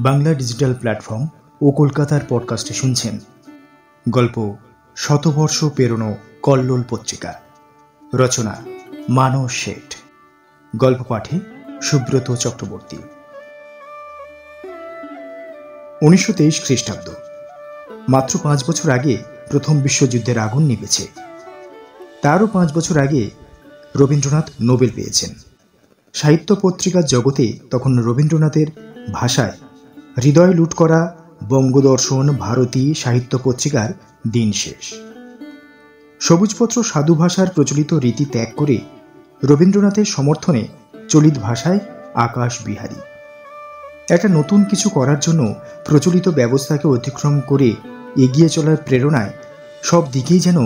Bangla digital platform ও কলকাতার পডকাস্টে শুনছেন গল্প শতবর্ষ পেরোনো কল্লোল পত্রিকা। রচনা মানস শেঠ। গল্প পাঠে সুব্রত চক্রবর্তী। 1923 খ্রিস্টাব্দ। মাত্র 5 বছর আগে প্রথম বিশ্বযুদ্ধের আগুন নিভেছে। তারও 5 বছর আগে রবীন্দ্রনাথ নোবেল পেয়েছেন। সাহিত্য পত্রিকার জগতে তখন রবীন্দ্রনাথের ভাষায় হৃদয় লুট করা বঙ্গদর্শন, ভারতী সাহিত্য পত্রিকার দিন শেষ। সবুজপত্র সাধু ভাষার প্রচলিত রীতি ত্যাগ করে রবীন্দ্রনাথের সমর্থনে চলিত ভাষায় আকাশ বিহারী। একটা নতুন কিছু করার জন্য প্রচলিত ব্যবস্থাকে অতিক্রম করে এগিয়ে চলার প্রেরণায় সব দিকেই যেন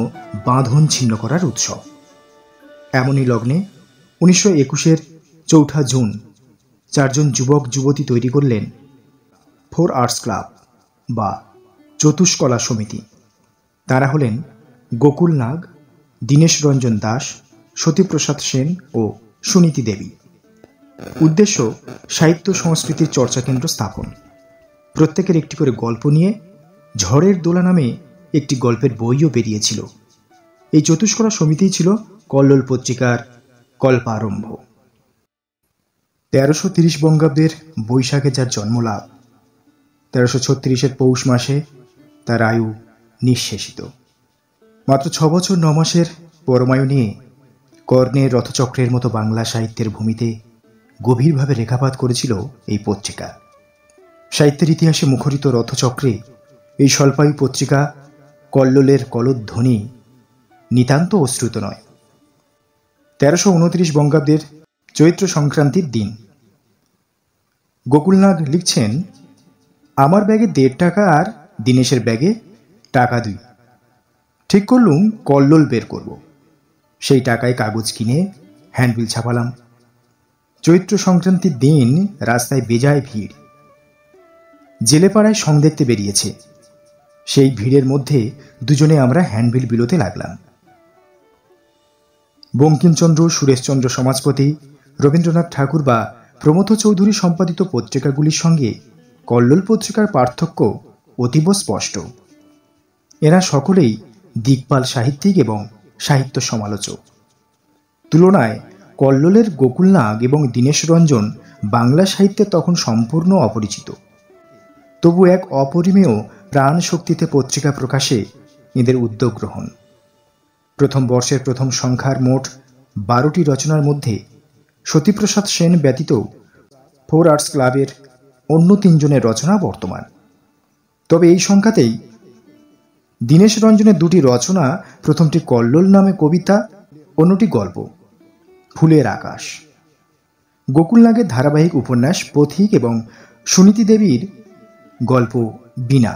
বাঁধন ছিন্ন করার উৎসব। এমনই লগ্নে 1921-এর 4 জুন 4 জন যুবক যুবতী তৈরি করলেন 4 আর্টস ক্লাব বা চতুষ্কলা সমিতি। তারা হলেন গোকুল নাগ, দীনেশ রঞ্জন দাস, সতীপ্রসাদ সেন ও সুনীতি দেবী। উদ্দেশ্য সাহিত্য সংস্কৃতির চর্চা কেন্দ্র স্থাপন। প্রত্যেকের একটি করে গল্প নিয়ে ঝড়ের দোলা নামে একটি গল্পের বইও বেরিয়েছিল। এই চতুষ্কলা সমিতিই ছিল কল্লোল পত্রিকার কল্পারম্ভ। 1330 বঙ্গাব্দের বৈশাখে যার জন্মলাভ, 1336-এর পৌষ মাসে তার আয়ু নিঃশেষিত। মাত্র 6 বছর 9 মাসের পরমায়ু নিয়ে কর্ণের রথচক্রের মতো বাংলা সাহিত্যের ভূমিতে গভীরভাবে রেখাপাত করেছিল এই পত্রিকা। সাহিত্যের ইতিহাসে মুখরিত রথচক্রে এই স্বল্পায়ু পত্রিকা কল্লোলের কলধ্বনি নিতান্ত অশ্রুত নয়। 1329 বঙ্গাব্দের চৈত্র সংক্রান্তির দিন গোকুলনাগ লিখছেন, আমার ব্যাগে 1.5 টাকা আর দীনেশের ব্যাগে 2 টাকা। ঠিক করলুম কল্লোল বের করব। সেই টাকায় কাগজ কিনে হ্যান্ডবিল ছাপালাম। চৈত্র সংক্রান্তির দিন রাস্তায় বেজায় ভিড়। জেলেপাড়ায় সং দেখতে বেরিয়েছে। সেই ভিড়ের মধ্যে দুজনে আমরা হ্যান্ডবিল বিলোতে লাগলাম। বঙ্কিমচন্দ্র, সুরেশচন্দ্র সমাজপতি, রবীন্দ্রনাথ ঠাকুর বা প্রমথ চৌধুরী সম্পাদিত পত্রিকাগুলির সঙ্গে কল্লোল পত্রিকার পার্থক্য অতীব স্পষ্ট। এরা সকলেই দিকপাল সাহিত্যিক এবং সাহিত্য সমালোচক। তুলনায় কল্লোলের গোকুলনাগ এবং দীনেশ রঞ্জন বাংলা সাহিত্যে তখন সম্পূর্ণ অপরিচিত। তবু এক অপরিমেয় প্রাণ শক্তিতে পত্রিকা প্রকাশে এদের উদ্যোগ গ্রহণ। প্রথম বর্ষের প্রথম সংখ্যার মোট 12টি রচনার মধ্যে সতীপ্রসাদ সেন ব্যতীত 4 আর্টস ক্লাবের অন্য 3 জনের রচনা বর্তমান। তবে এই সংখ্যাতেই দীনেশ রঞ্জনের 2টি রচনা, প্রথমটি কল্লোল নামে কবিতা, অন্যটি গল্প ফুলের আকাশ। গোকুলনাগের ধারাবাহিক উপন্যাস পথিক এবং সুনীতি দেবীর গল্প বীণা।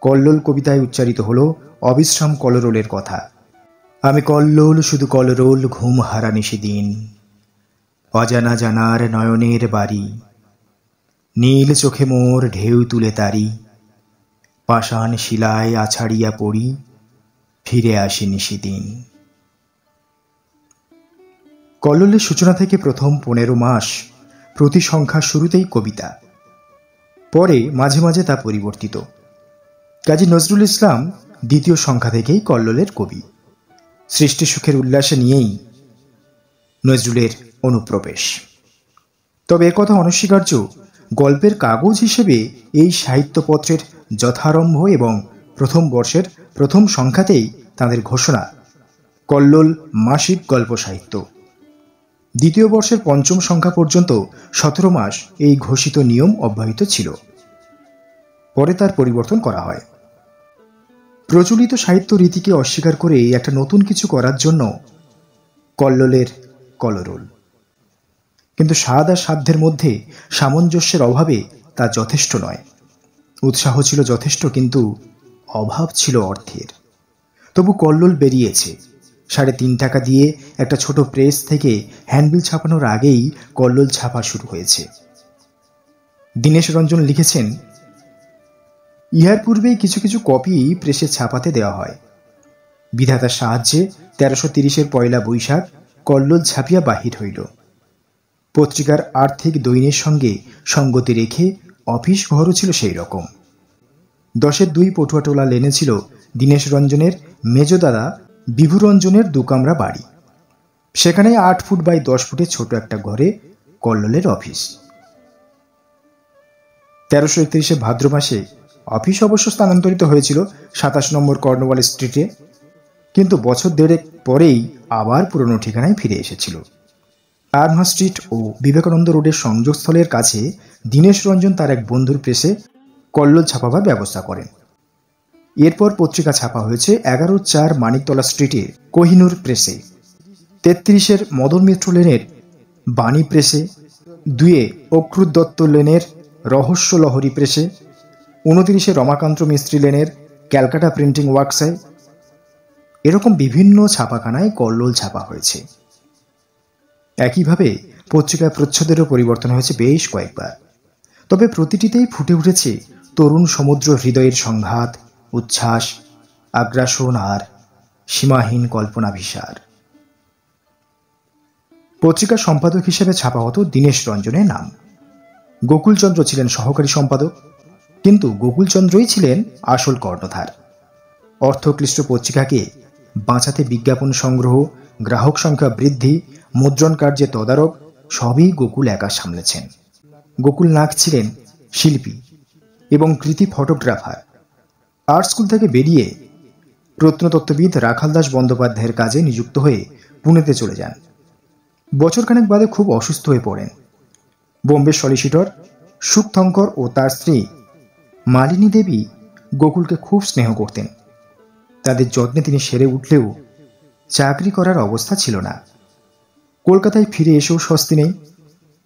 কল্লোল কবিতায় উচ্চারিত হল অবিশ্রাম কলরোলের কথা। আমি কল্লোল শুধু কলরোল, ঘুম হারা নিশিদিন, অজানা জানার নয়নের বাড়ি, নীল চোখে মোর ঢেউ তুলে তারি, পাষাণ শিলায় আছাড়িয়া পড়ি, ফিরে আসি নিশিদিন। কল্লোলের সূচনা থেকে প্রথম 15 মাস প্রতি সংখ্যা শুরুতেই কবিতা, পরে মাঝে মাঝে তা পরিবর্তিত। কাজী নজরুল ইসলাম দ্বিতীয় সংখ্যা থেকেই কল্লোলের কবি। সৃষ্টি সুখের উল্লাসে নিয়েই নজরুলের অনুপ্রবেশ। তবে একথা অনস্বীকার্য, গল্পের কাগজ হিসেবে এই সাহিত্যপত্রের যথারম্ভ এবং প্রথম বর্ষের প্রথম সংখ্যাতেই তাঁদের ঘোষণা কল্লোল মাসিক গল্প সাহিত্য। দ্বিতীয় বর্ষের 5ম সংখ্যা পর্যন্ত 17 মাস এই ঘোষিত নিয়ম অব্যাহত ছিল। পরে তার পরিবর্তন করা হয়। প্রচলিত সাহিত্য রীতিকে অস্বীকার করে একটা নতুন কিছু করার জন্য কল্লোলের কলরোল। কিন্তু স্বাদ আর সাধ্যের মধ্যে সামঞ্জস্যের অভাবে তা যথেষ্ট নয়। উৎসাহ ছিল যথেষ্ট, কিন্তু অভাব ছিল অর্থের। তবু কল্লোল বেরিয়েছে। 3.5 টাকা দিয়ে একটা ছোট প্রেস থেকে হ্যান্ডবিল ছাপানোর আগেই কল্লোল ছাপা শুরু হয়েছে। দীনেশ রঞ্জন লিখেছেন, ইহার পূর্বেই কিছু কিছু কপি প্রেসে ছাপাতে দেওয়া হয়। বিধাতার সাহায্যে 1330-এর 1 বৈশাখ কল্লোল ছাপিয়া বাহির হইল। পত্রিকার আর্থিক দৈন্যের সঙ্গে সঙ্গতি রেখে অফিস ঘরও ছিল সেই রকম। 10-2 পটুয়াটোলা লেনে ছিল দীনেশ রঞ্জনের মেজ দাদা বিভু রঞ্জনের 2 কামরা বাড়ি। সেখানে 8 ফুট বাই 10 ফুটের ছোট একটা ঘরে কল্লোলের অফিস। 1331 ভাদ্র মাসে অফিস অবশ্য স্থানান্তরিত হয়েছিল 27 নম্বর কর্নওয়াল স্ট্রিটে, কিন্তু বছর দেড়েক পরেই আবার পুরনো ঠিকানায় ফিরে এসেছিল। আর্মহা স্ট্রিট ও বিবেকানন্দ রোডের সংযোগস্থলের কাছে দীনেশ রঞ্জন তার এক বন্ধুর প্রেসে কল্লোল ছাপাবার ব্যবস্থা করেন। এরপর পত্রিকা ছাপা হয়েছে 11-4 মানিকতলা স্ট্রিটের কোহিনুর প্রেসে, 33 মদন মিত্র লেনের বাণী প্রেসে, 2 অক্রুত দত্ত লেনের রহস্য লহরী প্রেসে, 29 রমাকান্ত মিস্ত্রি লেনের ক্যালকাটা প্রিন্টিং ওয়ার্কসে। এরকম বিভিন্ন ছাপাখানায় কল্লোল ছাপা হয়েছে। একইভাবে পত্রিকার প্রচ্ছদেরও পরিবর্তন হয়েছে বেশ কয়েকবার, তবে প্রতিটিতেই ফুটে উঠেছে তরুণ সমুদ্র হৃদয়ের সংঘাত, উচ্ছ্বাস, আগ্রাসন আর সীমাহীন কল্পনাভিসার। পত্রিকার সম্পাদক হিসেবে ছাপা হতো দীনেশ রঞ্জনের নাম। গোকুলচন্দ্র ছিলেন সহকারী সম্পাদক, কিন্তু গোকুলচন্দ্রই ছিলেন আসল কর্ণধার। অর্থক্লিষ্ট পত্রিকাকে বাঁচাতে বিজ্ঞাপন সংগ্রহ, গ্রাহক সংখ্যা বৃদ্ধি, মুদ্রণ কার্যে তদারক সবই গোকুল একা সামলেছেন। গোকুল নাগ ছিলেন শিল্পী এবং কৃতি ফটোগ্রাফার। আর্ট স্কুল থেকে বেরিয়ে প্রত্নতত্ত্ববিদ রাখালদাস বন্দ্যোপাধ্যায়ের কাজে নিযুক্ত হয়ে পুনেতে চলে যান। বছরখানেক বাদে খুব অসুস্থ হয়ে পড়েন। বোম্বে সলিসিটর সুখথঙ্কর ও তার স্ত্রী মালিনী দেবী গোকুলকে খুব স্নেহ করতেন। তাদের যত্নে তিনি সেরে উঠলেও চাকরি করার অবস্থা ছিল না। কলকাতায় ফিরে এসেও স্বস্তি নেই।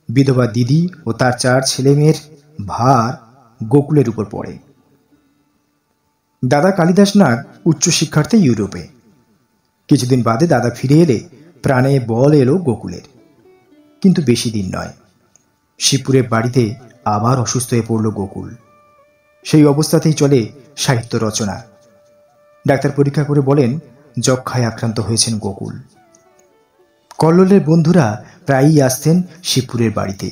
বিধবা দিদি ও তার 4 ছেলে মেয়ের ভার গোকুলের উপর পড়ে। দাদা কালিদাস নাগ উচ্চশিক্ষার্থে ইউরোপে। কিছুদিন বাদে দাদা ফিরে এলে প্রাণে বল এলো গোকুলের, কিন্তু বেশি দিন নয়। শিবপুরের বাড়িতে আবার অসুস্থ হয়ে পড়ল গোকুল। সেই অবস্থাতেই চলে সাহিত্য রচনা। ডাক্তার পরীক্ষা করে বলেন যক্ষ্মায় আক্রান্ত হয়েছেন গোকুল। কল্লোলের বন্ধুরা প্রায়ই আসতেন শিবপুরের বাড়িতে।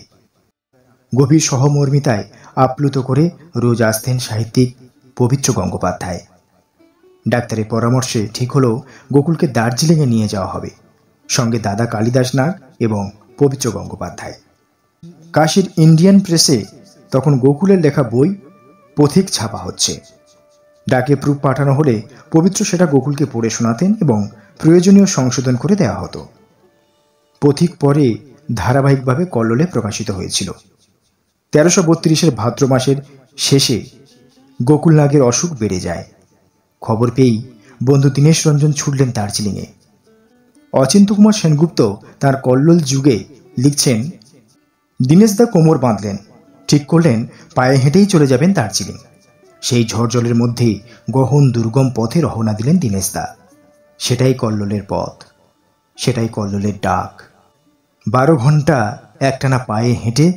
গভীর সহমর্মিতায় আপ্লুত করে রোজ আসতেন সাহিত্যিক পবিত্র গঙ্গোপাধ্যায়। ডাক্তারের পরামর্শে ঠিক হলো গোকুলকে দার্জিলিংয়ে নিয়ে যাওয়া হবে, সঙ্গে দাদা কালিদাস নাগ এবং পবিত্র গঙ্গোপাধ্যায়। কাশীর ইন্ডিয়ান প্রেসে তখন গোকুলের লেখা বই পথিক ছাপা হচ্ছে। ডাকে প্রুফ পাঠানো হলে পবিত্র সেটা গোকুলকে পড়ে শোনাতেন এবং প্রয়োজনীয় সংশোধন করে দেওয়া হতো। পথিক পরে ধারাবাহিকভাবে কল্লোলে প্রকাশিত হয়েছিল। 1332 ভাদ্র মাসের শেষে গোকুল নাগের অসুখ বেড়ে যায়। খবর পেয়েই বন্ধু দীনেশ রঞ্জন ছুটলেন দার্জিলিংয়ে। অচিন্ত কুমার সেনগুপ্ত তার কল্লোল যুগে লিখছেন, দীনেশদা কোমর বাঁধলেন, ঠিক করলেন পায়ে হেঁটেই চলে যাবেন দার্জিলিং। সেই ঝড় জলের মধ্যে গহন দুর্গম পথে রওনা দিলেন দীনেশদা। সেটাই কল্লোলের পথ, সেটাই কল্লোলের ডাক। 12 ঘন্টা একটানা পায়ে হেঁটে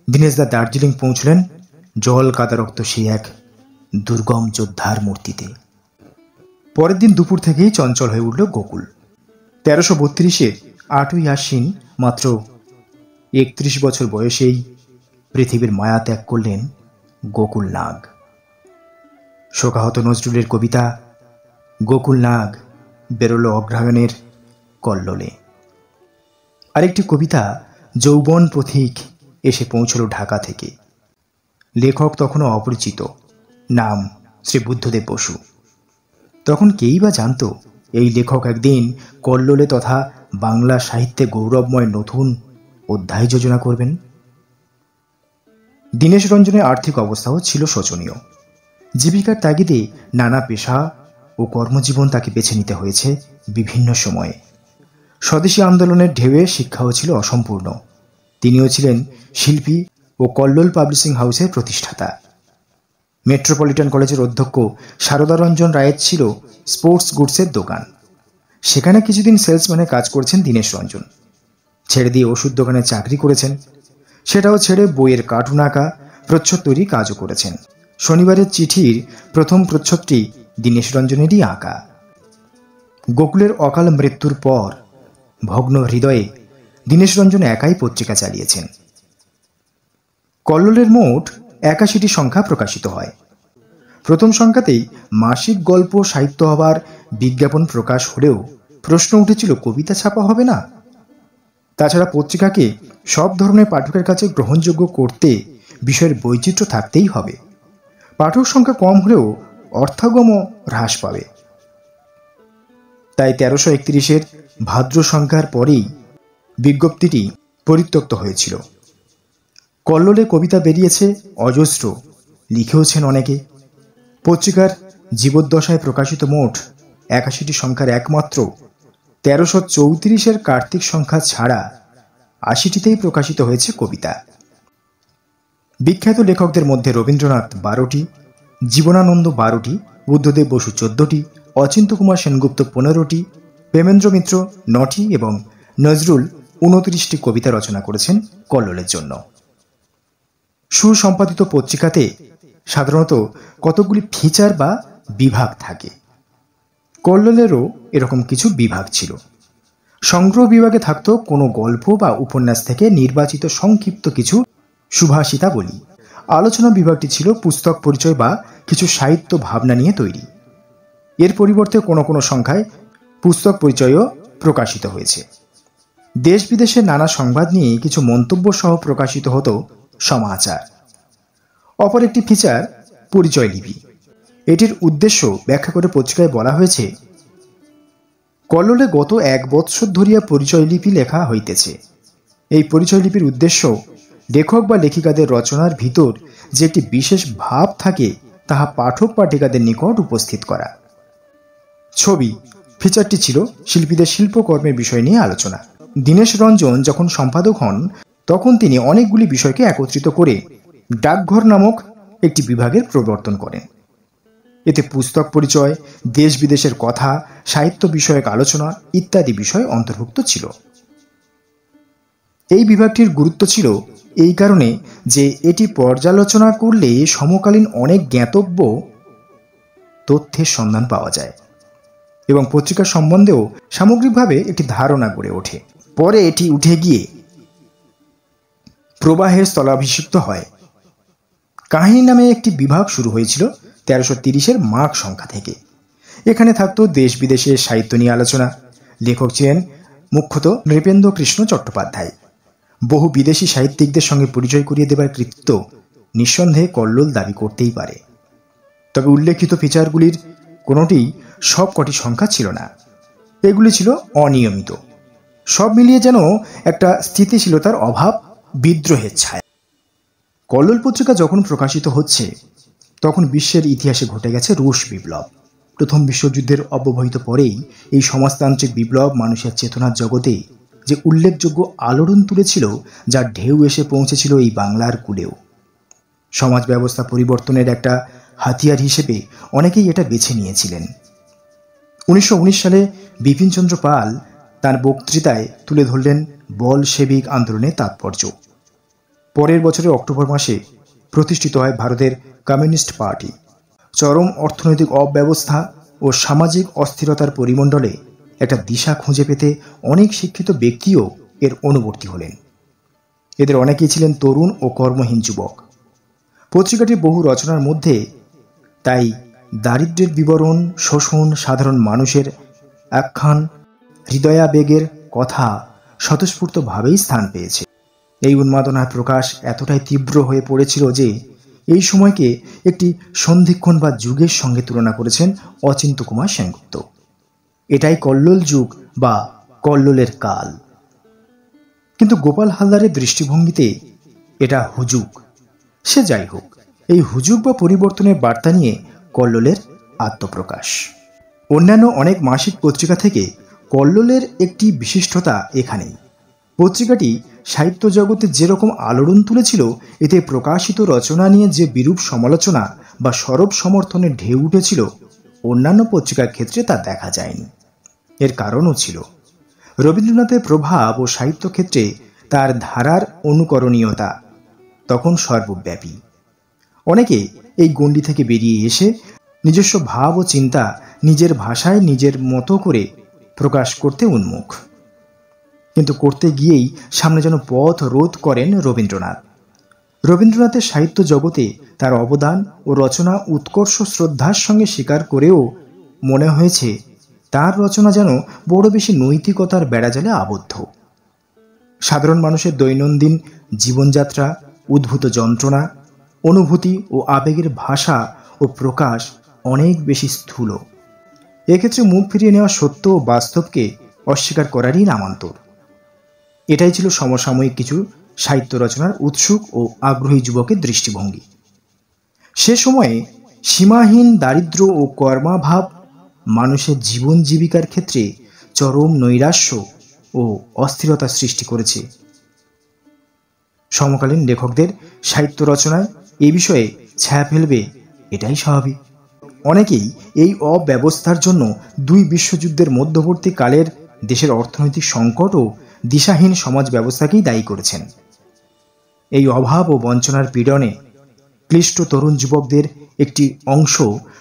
দীনেশদা দার্জিলিং পৌঁছলেন জল কাদারক্ত সেই এক দুর্গম যোদ্ধার মূর্তিতে। পরের দিন দুপুর থেকেই চঞ্চল হয়ে উঠল গোকুল। 1332 8ই আশ্বিন মাত্র 31 বছর বয়সেই পৃথিবীর মায়া ত্যাগ করলেন গোকুল নাগ। শোকাহত নজরুলের কবিতা গোকুল নাগ বেরোলো অগ্রহায়ণের কল্লোলে। আরেকটি কবিতা যৌবন পথিক এসে পৌঁছল ঢাকা থেকে। লেখক তখনও অপরিচিত, নাম শ্রী বুদ্ধদেব বসু। তখন কেই বা জানত এই লেখক একদিন কল্লোলে তথা বাংলা সাহিত্যে গৌরবময় নতুন অধ্যায় যোজনা করবেন। দীনেশ রঞ্জনের আর্থিক অবস্থাও ছিল শোচনীয়। জীবিকার তাগিদে নানা পেশা ও কর্মজীবন তাকে বেছে নিতে হয়েছে বিভিন্ন সময়ে। স্বদেশী আন্দোলনের ঢেউয়ে শিক্ষাও ছিল অসম্পূর্ণ। তিনিও ছিলেন শিল্পী ও কল্লোল পাবলিশিং হাউসের প্রতিষ্ঠাতা। মেট্রোপলিটন কলেজের অধ্যক্ষ সারদারঞ্জন রায়ের ছিল স্পোর্টস গুডসের দোকান। সেখানে কিছুদিন সেলসম্যানের কাজ করেছেন দীনেশ রঞ্জন। ছেড়ে দিয়ে ওষুধ দোকানে চাকরি করেছেন। সেটাও ছেড়ে বইয়ের কার্টুন আঁকা, প্রচ্ছদ তৈরি কাজও করেছেন। শনিবারের চিঠির প্রথম প্রচ্ছদটি দীনেশ রঞ্জনেরই আঁকা। গোকুলের অকাল মৃত্যুর পর ভগ্ন হৃদয়ে দীনেশ রঞ্জন একাই পত্রিকা চালিয়েছেন। কল্লোলের মোট 81টি সংখ্যা প্রকাশিত হয়। প্রথম সংখ্যাতেই মাসিক গল্প সাহিত্য হবার বিজ্ঞাপন প্রকাশ হলেও প্রশ্ন উঠেছিল, কবিতা ছাপা হবে না? তাছাড়া পত্রিকাকে সব ধরনের পাঠকের কাছে গ্রহণযোগ্য করতে বিষয়ের বৈচিত্র্য থাকতেই হবে। পাঠক সংখ্যা কম হলেও অর্থাগমও হ্রাস পাবে। তাই 1331-এর ভাদ্র সংখ্যার পরেই বিজ্ঞপ্তিটি পরিত্যক্ত হয়েছিল। কল্লোলে কবিতা বেরিয়েছে অজস্র, লিখেওছেন অনেকে। পত্রিকার জীবদ্দশায় প্রকাশিত মোট 81টি সংখ্যার একমাত্র 1334-এর কার্তিক সংখ্যা ছাড়া 80টিতেই প্রকাশিত হয়েছে কবিতা। বিখ্যাত লেখকদের মধ্যে রবীন্দ্রনাথ 12টি, জীবনানন্দ 12টি, বুদ্ধদেব বসু 14টি, অচিন্ত্য কুমার সেনগুপ্ত 15টি, প্রেমেন্দ্র মিত্র 9টি এবং নজরুল 29টি কবিতা রচনা করেছেন কল্লোলের জন্য। সুসম্পাদিত পত্রিকাতে সাধারণত কতগুলি ফিচার বা বিভাগ থাকে। কল্লোলেরও এরকম কিছু বিভাগ ছিল। সংগ্রহ বিভাগে থাকত কোনো গল্প বা উপন্যাস থেকে নির্বাচিত সংক্ষিপ্ত কিছু সুভাষিতাবলী। আলোচনা বিভাগটি ছিল পুস্তক পরিচয় বা কিছু সাহিত্য ভাবনা নিয়ে তৈরি। এর পরিবর্তে কোনো কোনো সংখ্যায় পুস্তক পরিচয়ও প্রকাশিত হয়েছে। দেশ বিদেশের নানা সংবাদ নিয়ে কিছু মন্তব্য সহ প্রকাশিত হতো সমাচার। অপর একটি ফিচার পরিচয় লিপি। এটির উদ্দেশ্য ব্যাখ্যা করে পত্রিকায় বলা হয়েছে, কল্লোলে গত 1 বৎসর ধরিয়া পরিচয় লিপি লেখা হইতেছে। এই পরিচয় লিপির উদ্দেশ্য লেখক বা লেখিকাদের রচনার ভিতর যে একটি বিশেষ ভাব থাকে তাহা পাঠক পাঠিকাদের নিকট উপস্থিত করা। ছবি ফিচারটি ছিল শিল্পীদের শিল্পকর্মের বিষয় নিয়ে আলোচনা। দীনেশ রঞ্জন যখন সম্পাদক হন তখন তিনি অনেকগুলি বিষয়কে একত্রিত করে ডাকঘর নামক একটি বিভাগের প্রবর্তন করেন। এতে পুস্তক পরিচয়, দেশ বিদেশের কথা, সাহিত্য বিষয়ক আলোচনা ইত্যাদি বিষয় অন্তর্ভুক্ত ছিল। এই বিভাগটির গুরুত্ব ছিল এই কারণে যে এটি পর্যালোচনা করলে সমকালীন অনেক জ্ঞাতব্য তথ্যের সন্ধান পাওয়া যায় এবং পত্রিকা সম্বন্ধেও সামগ্রিকভাবে একটি ধারণা গড়ে ওঠে। পরে এটি উঠে গিয়ে প্রবাহের স্থলাভিষিক্ত হয়। কাহিনী নামে একটি বিভাগ শুরু হয়েছিল 1330-এর মাঘ সংখ্যা থেকে। এখানে থাকত দেশ বিদেশের সাহিত্য নিয়ে আলোচনা। লেখক ছিলেন মুখ্যত নৃপেন্দ্র কৃষ্ণ চট্টোপাধ্যায়। বহু বিদেশি সাহিত্যিকদের সঙ্গে পরিচয় করিয়ে দেবার কৃতিত্ব নিঃসন্দেহে কল্লোল দাবি করতেই পারে। তবে উল্লেখিত ফিচারগুলির কোনোটি সব কটি সংখ্যা ছিল না। এগুলি ছিল অনিয়মিত। সব মিলিয়ে যেন একটা স্থিতিশীলতার অভাব, বিদ্রোহের ছায়া। কল্লোল পত্রিকা যখন প্রকাশিত হচ্ছে তখন বিশ্বের ইতিহাসে ঘটে গেছে রুশ বিপ্লব। প্রথম বিশ্বযুদ্ধের অব্যবহিত পরেই এই সমাজতান্ত্রিক বিপ্লব মানুষের চেতনার জগতে যে উল্লেখযোগ্য আলোড়ন তুলেছিল, যার ঢেউ এসে পৌঁছেছিল এই বাংলার কূলেও। সমাজ ব্যবস্থা পরিবর্তনের একটা হাতিয়ার হিসেবে অনেকেই এটা বেছে নিয়েছিলেন। 1919 সালে বিপিনচন্দ্র পাল তার বক্তৃতায় তুলে ধরলেন বলশেবিক আন্দোলনের তাৎপর্য। পরের বছরের অক্টোবর মাসে প্রতিষ্ঠিত হয় ভারতের কমিউনিস্ট পার্টি। চরম অর্থনৈতিক অব্যবস্থা ও সামাজিক অস্থিরতার পরিমণ্ডলে একটা দিশা খুঁজে পেতে অনেক শিক্ষিত ব্যক্তিও এর অনুবর্তী হলেন। এদের অনেকেই ছিলেন তরুণ ও কর্মহীন যুবক। পত্রিকাটির বহু রচনার মধ্যে তাই দারিদ্র্যের বিবরণ, শোষণ, সাধারণ মানুষের আখ্যান, হৃদয়াবেগের কথা স্বতঃস্ফূর্তভাবেই স্থান পেয়েছে। এই উন্মাদনার প্রকাশ এতটাই তীব্র হয়ে পড়েছিল যে এই সময়কে একটি সন্ধিক্ষণ বা যুগের সঙ্গে তুলনা করেছেন অচিন্ত্য কুমার সেনগুপ্ত। এটাই কল্লোল যুগ বা কল্লোলের কাল। কিন্তু গোপাল হালদারের দৃষ্টিভঙ্গিতে এটা হুজুগ। সে যাই হোক, এই হুজুগ বা পরিবর্তনের বার্তা নিয়ে কল্লোলের আত্মপ্রকাশ। অন্যান্য অনেক মাসিক পত্রিকা থেকে কল্লোলের একটি বিশিষ্টতা এখানেই। পত্রিকাটি সাহিত্য জগতে যেরকম আলোড়ন তুলেছিল, এতে প্রকাশিত রচনা নিয়ে যে বিরূপ সমালোচনা বা সরব সমর্থনের ঢেউ উঠেছিল, অন্যান্য পত্রিকার ক্ষেত্রে তা দেখা যায়নি। এর কারণও ছিল রবীন্দ্রনাথের প্রভাব ও সাহিত্য ক্ষেত্রে তার ধারার অনুকরণীয়তা তখন সর্বব্যাপী। অনেকে এই গণ্ডি থেকে বেরিয়ে এসে নিজস্ব ভাব ও চিন্তা নিজের ভাষায় নিজের মতো করে প্রকাশ করতে উন্মুখ। কিন্তু করতে গিয়েই সামনে যেন পথ রোধ করেন রবীন্দ্রনাথ। রবীন্দ্রনাথের সাহিত্য জগতে তার অবদান ও রচনা উৎকর্ষ শ্রদ্ধার সঙ্গে স্বীকার করেও মনে হয়েছে তার রচনা যেন বড় বেশি নৈতিকতার বেড়াজালে আবদ্ধ। সাধারণ মানুষের দৈনন্দিন জীবনযাত্রা, উদ্ভূত যন্ত্রণা, অনুভূতি ও আবেগের ভাষা ও প্রকাশ অনেক বেশি স্থূল। এক্ষেত্রে মুখ ফিরিয়ে নেওয়া সত্য ও বাস্তবকে অস্বীকার করারই নামান্তর। এটাই ছিল সমসাময়িক কিছু সাহিত্য রচনার উৎসুক ও আগ্রহী যুবকের দৃষ্টিভঙ্গি। সে সময়ে সীমাহীন দারিদ্র্য ও কর্মাভাব মানুষের জীবন জীবিকার ক্ষেত্রে চরম নৈরাশ্য ও অস্থিরতা সৃষ্টি করেছে। সমকালীন লেখকদের সাহিত্য রচনায় এই বিষয়ে ছায়া ফেলবে, এটাই স্বাভাবিক। অনেকেই এই অব্যবস্থার জন্য দুই বিশ্বযুদ্ধের মধ্যবর্তী কালের দেশের অর্থনৈতিক সংকট ও দিশাহীন সমাজ ব্যবস্থাকেই দায়ী করেছেন। এই অভাব ও বঞ্চনার পীড়নে ক্লিষ্ট তরুণ যুবকদের একটি অংশ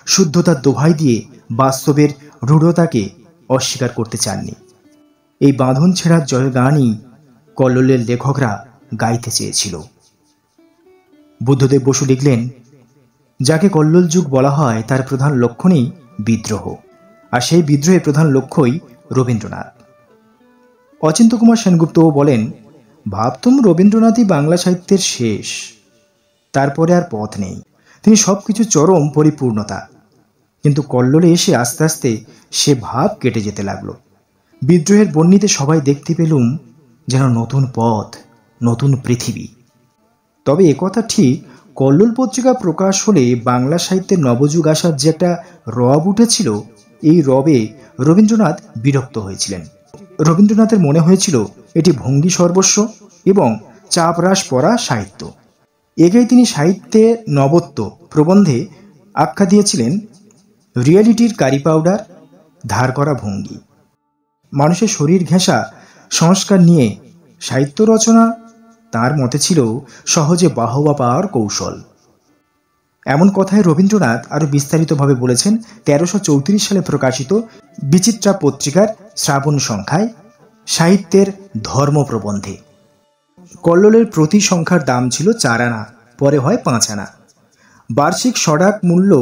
শুদ্ধতার দোহাই দিয়ে বাস্তবের রূঢ়তাকে অস্বীকার করতে চাননি। এই বাঁধন ছেঁড়ার জয়গানই কল্লোলের লেখকরা গাইতে চেয়েছিল। বুদ্ধদেব বসু লিখলেন, যাকে কল্লোল যুগ বলা হয় তার প্রধান লক্ষণই বিদ্রোহ, আর সেই বিদ্রোহের প্রধান লক্ষ্যই রবীন্দ্রনাথ। অচিন্ত্য কুমার সেনগুপ্তও বলেন, ভাবতুম রবীন্দ্রনাথই বাংলা সাহিত্যের শেষ, তারপরে আর পথ নেই, তিনি সবকিছু চরম পরিপূর্ণতা। কিন্তু কল্লোলে এসে আস্তে আস্তে সে ভাব কেটে যেতে লাগলো। বিদ্রোহের বন্যিতে সবাই দেখতে পেলুম যেন নতুন পথ, নতুন পৃথিবী। তবে একথা ঠিক, কল্লোল পত্রিকা প্রকাশ হলে বাংলা সাহিত্যের নবযুগ আসার যে একটা রব উঠেছিল, এই রবে রবীন্দ্রনাথ বিরক্ত হয়েছিলেন। রবীন্দ্রনাথের মনে হয়েছিল এটি ভঙ্গি সর্বস্ব এবং চাপরাস পড়া সাহিত্য। একেই তিনি সাহিত্যে নবত্ব প্রবন্ধে আখ্যা দিয়েছিলেন রিয়ালিটির কারি পাউডার, ধার করা ভঙ্গি। মানুষের শরীর ঘেঁষা সংস্কার নিয়ে সাহিত্য রচনা তার মতে ছিল সহজে বাহবা পাওয়ার কৌশল। এমন কথায় রবীন্দ্রনাথ আরও বিস্তারিতভাবে বলেছেন 1334 সালে প্রকাশিত বিচিত্রা পত্রিকার শ্রাবণ সংখ্যায় সাহিত্যের ধর্ম প্রবন্ধে। কল্লোলের প্রতি সংখ্যার দাম ছিল 4 আনা, পরে হয় 5 আনা। বার্ষিক সডাক মূল্য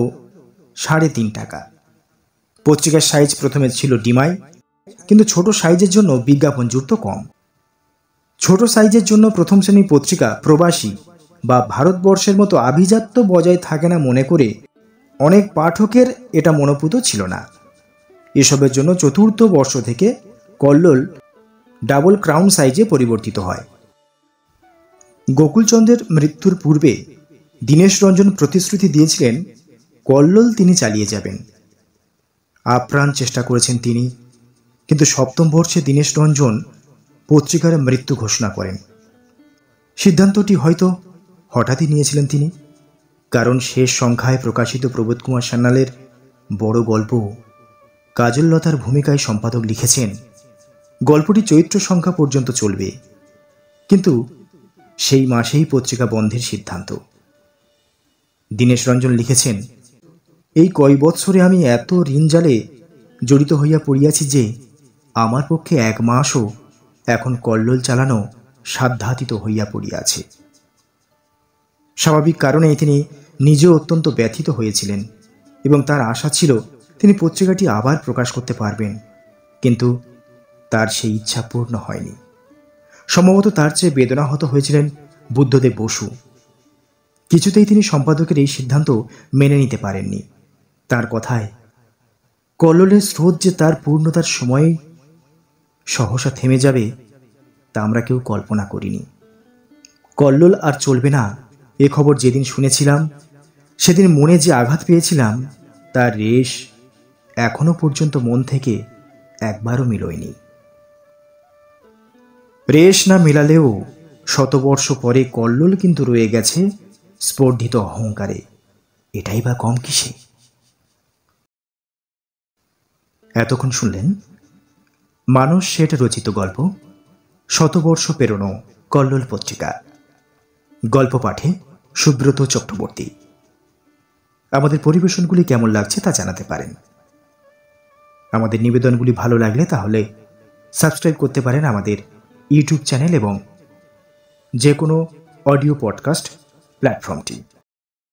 3.5 টাকা। পত্রিকার সাইজ প্রথমে ছিল ডিমাই, কিন্তু ছোট সাইজের জন্য বিজ্ঞাপন যুক্ত কম। ছোট সাইজের জন্য প্রথম শ্রেণীর পত্রিকা প্রবাসী বা ভারতবর্ষের মতো আভিজাত্য বজায় থাকে না মনে করে অনেক পাঠকের এটা মনোপুত ছিল না। এসবের জন্য চতুর্থ বর্ষ থেকে কল্লোল ডাবল ক্রাউন সাইজে পরিবর্তিত হয়। গোকুলচন্দ্রের মৃত্যুর পূর্বে দীনেশ রঞ্জন প্রতিশ্রুতি দিয়েছিলেন কল্লোল তিনি চালিয়ে যাবেন। আপ্রাণ চেষ্টা করেছেন তিনি, কিন্তু সপ্তম বর্ষে দীনেশ রঞ্জন পত্রিকার মৃত্যু ঘোষণা করেন। সিদ্ধান্তটি হয়তো হঠাৎই নিয়েছিলেন তিনি, কারণ শেষ সংখ্যায় প্রকাশিত প্রবোধ কুমার সান্যালের বড় গল্প কাজললতার ভূমিকায় সম্পাদক লিখেছেন গল্পটি চৈত্র সংখ্যা পর্যন্ত চলবে, কিন্তু সেই মাসেই পত্রিকা বন্ধের সিদ্ধান্ত। দীনেশ রঞ্জন লিখেছেন, এই কয় বৎসরে আমি এত ঋণজালে জড়িত হইয়া পড়িয়াছি যে আমার পক্ষে 1 মাসও এখন কল্লোল চালানো সাধ্যাতীত হইয়া পড়িয়াছে। স্বাভাবিক কারণেই তিনি নিজেও অত্যন্ত ব্যথিত হয়েছিলেন এবং তার আশা ছিল তিনি পত্রিকাটি আবার প্রকাশ করতে পারবেন, কিন্তু তার সেই ইচ্ছা পূর্ণ হয়নি। সম্ভবত তার চেয়ে বেদনাহত হয়েছিলেন বুদ্ধদেব বসু। কিছুতেই তিনি সম্পাদকের এই সিদ্ধান্ত মেনে নিতে পারেননি। তার কথায়, কল্লোলের স্রোত যে তার পূর্ণতার সময় সহসা থেমে যাবে তা আমরা কেউ কল্পনা করিনি। কল্লোল আর চলবে না এ খবর যেদিন শুনেছিলাম, সেদিন মনে যে আঘাত পেয়েছিলাম তার রেশ এখনো পর্যন্ত মন থেকে একবারও মিলয়নি। রেশ না মেলালেও শতবর্ষ পরে কল্লোল কিন্তু রয়ে গেছে স্পর্ধিত অহংকারে, এটাই বা কম কিসে। এতক্ষণ শুনলেন মানস শেঠ রচিত গল্প শতবর্ষ পেরোনো কল্লোল পত্রিকা। গল্প পাঠে সুব্রত চক্রবর্তী। আমাদের পরিবেশনগুলি কেমন লাগছে তা জানাতে পারেন। আমাদের নিবেদনগুলি ভালো লাগলে তাহলে সাবস্ক্রাইব করতে পারেন আমাদের ইউটিউব চ্যানেল এবং যে কোনো অডিও পডকাস্ট প্ল্যাটফর্মটি।